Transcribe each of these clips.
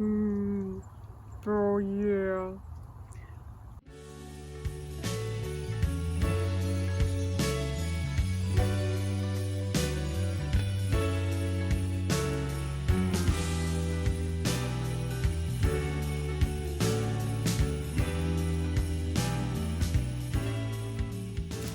Oh yeah.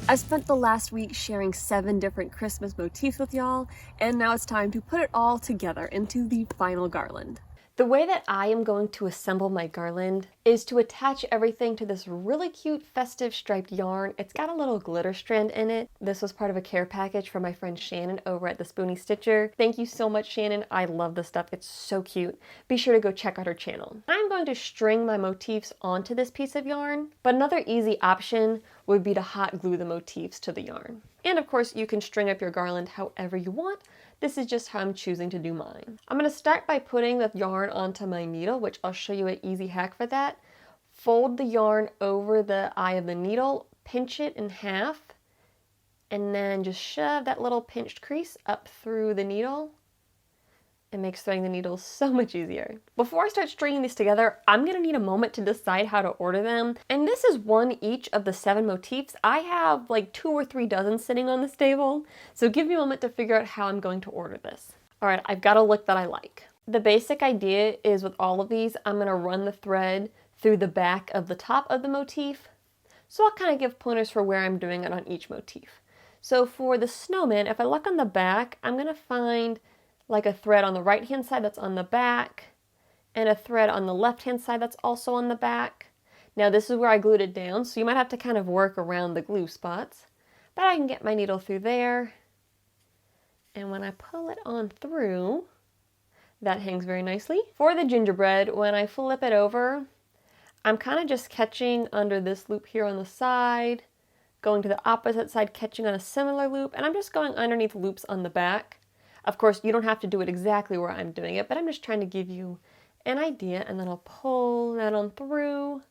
I spent the last week sharing 7 different Christmas motifs with y'all, and now it's time to put it all together into the final garland. The way that I am going to assemble my garland is to attach everything to this really cute festive striped yarn. It's got a little glitter strand in it. This was part of a care package from my friend Shannon over at the Spoony Stitcher. Thank you so much, Shannon. I love this stuff. It's so cute. Be sure to go check out her channel. I'm going to string my motifs onto this piece of yarn, but another easy option would be to hot glue the motifs to the yarn. And of course, you can string up your garland however you want. This is just how I'm choosing to do mine. I'm going to start by putting the yarn onto my needle, which I'll show you an easy hack for that. Fold the yarn over the eye of the needle, pinch it in half, and then just shove that little pinched crease up through the needle. It makes threading the needles so much easier. Before I start stringing these together, I'm gonna need a moment to decide how to order them. And this is one each of the 7 motifs. I have like 2 or 3 dozen sitting on this table. So give me a moment to figure out how I'm going to order this. All right, I've got a look that I like. The basic idea is with all of these, I'm gonna run the thread through the back of the top of the motif. So I'll kind of give pointers for where I'm doing it on each motif. So for the snowman, if I look on the back, I'm gonna find like a thread on the right hand side that's on the back and a thread on the left hand side that's also on the back. Now this is where I glued it down, so you might have to kind of work around the glue spots, but I can get my needle through there, and when I pull it on through, that hangs very nicely. For the gingerbread, when I flip it over, I'm kind of just catching under this loop here on the side, going to the opposite side, catching on a similar loop, and I'm just going underneath loops on the back. Of course, you don't have to do it exactly where I'm doing it, but I'm just trying to give you an idea, and then I'll pull that on through.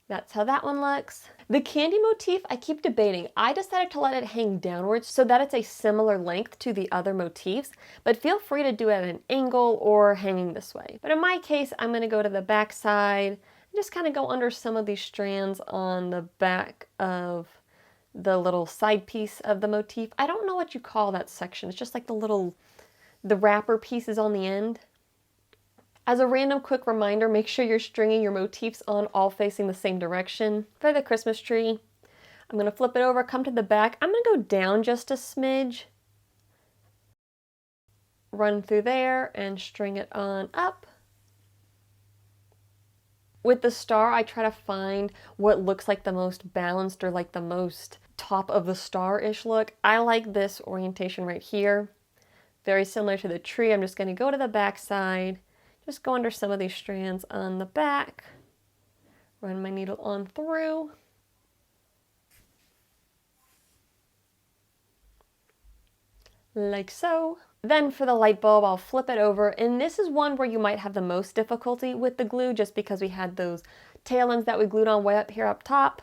That's how that one looks. The candy motif, I keep debating. I decided to let it hang downwards so that it's a similar length to the other motifs, but feel free to do it at an angle or hanging this way. But in my case, I'm gonna go to the back side and just kind of go under some of these strands on the back of the little side piece of the motif. I don't know what you call that section. It's just like the wrapper pieces on the end. As a random quick reminder, make sure you're stringing your motifs on all facing the same direction. For the Christmas tree, I'm going to flip it over, come to the back. I'm going to go down just a smidge, run through there, and string it on up. With the star, I try to find what looks like the most balanced or like the most top of the star-ish look. I like this orientation right here. Very similar to the tree. I'm just going to go to the back side, just go under some of these strands on the back, run my needle on through, like so. Then for the light bulb, I'll flip it over, and this is one where you might have the most difficulty with the glue just because we had those tail ends that we glued on way up here up top.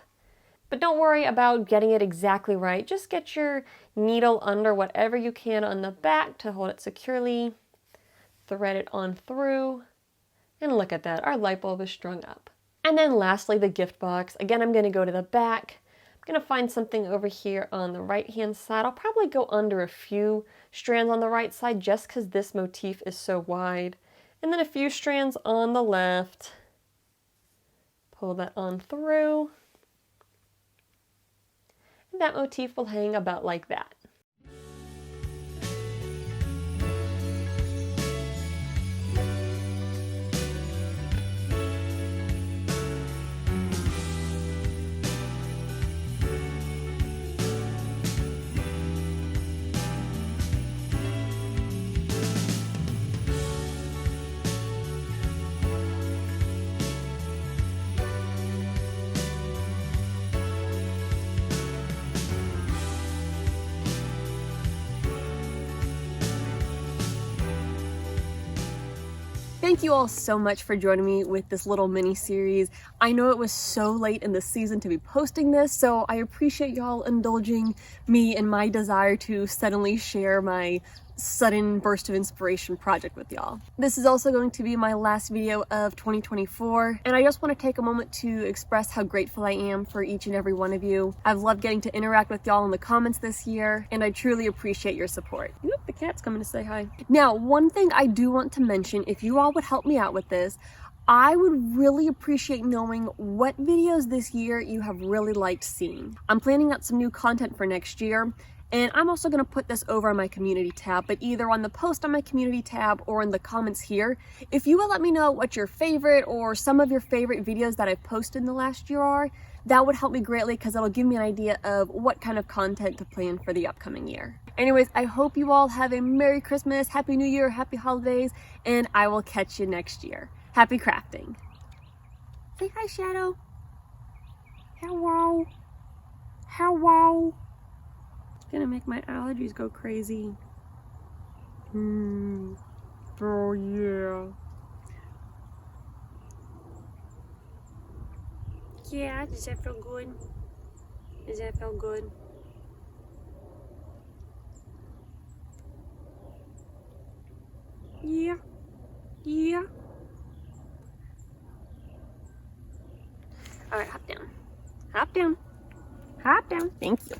But don't worry about getting it exactly right. Just get your needle under whatever you can on the back to hold it securely. Thread it on through, and look at that, our light bulb is strung up. And then lastly, the gift box. Again, I'm going to go to the back. I'm going to find something over here on the right hand side. I'll probably go under a few strands on the right side just because this motif is so wide. And then a few strands on the left. Pull that on through. And that motif will hang about like that. Thank you all so much for joining me with this little mini series. I know it was so late in the season to be posting this, so I appreciate y'all indulging me in my desire to suddenly share my sudden burst of inspiration project with y'all. This is also going to be my last video of 2024, and I just want to take a moment to express how grateful I am for each and every one of you. I've loved getting to interact with y'all in the comments this year, and I truly appreciate your support. Oop, the cat's coming to say hi. Now, one thing I do want to mention, if you all would help me out with this, I would really appreciate knowing what videos this year you have really liked seeing. I'm planning out some new content for next year, and I'm also going to put this over on my community tab, but either on the post on my community tab or in the comments here. If you will let me know what your favorite or some of your favorite videos that I've posted in the last year are, that would help me greatly because it'll give me an idea of what kind of content to plan for the upcoming year. Anyways, I hope you all have a Merry Christmas, Happy New Year, Happy Holidays, and I will catch you next year. Happy crafting. Say hi, Shadow. Hello. Hello. Gonna make my allergies go crazy. Oh yeah. Yeah, does that feel good? Does that feel good? Yeah. Yeah. Alright, hop down. Hop down. Hop down. Thank you.